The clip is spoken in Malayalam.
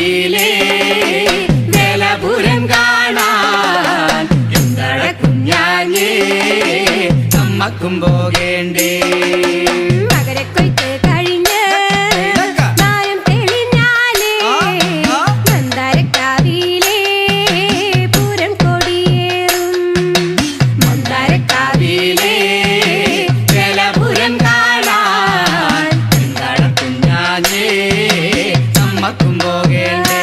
മന്ദാരക്കാവിലെ വേലപുരം കാണാൻ എന്തട കുഞ്ഞാഞ്ഞേ നമ്മക്കും പോകേണ്ടേ. മകരക്കൊയ്ത്ത് കഴിഞ്ഞ് നായം തെളിഞ്ഞാലേ മന്ദാരക്കാവിലെ പൂരം കൊടിയേറും. മന്ദാരക്കാവിലെ വേലപുരം കാണാൻ എന്തട കുഞ്ഞാഞ്ഞേ നമ്മക്കും പോകേണ്ടേ.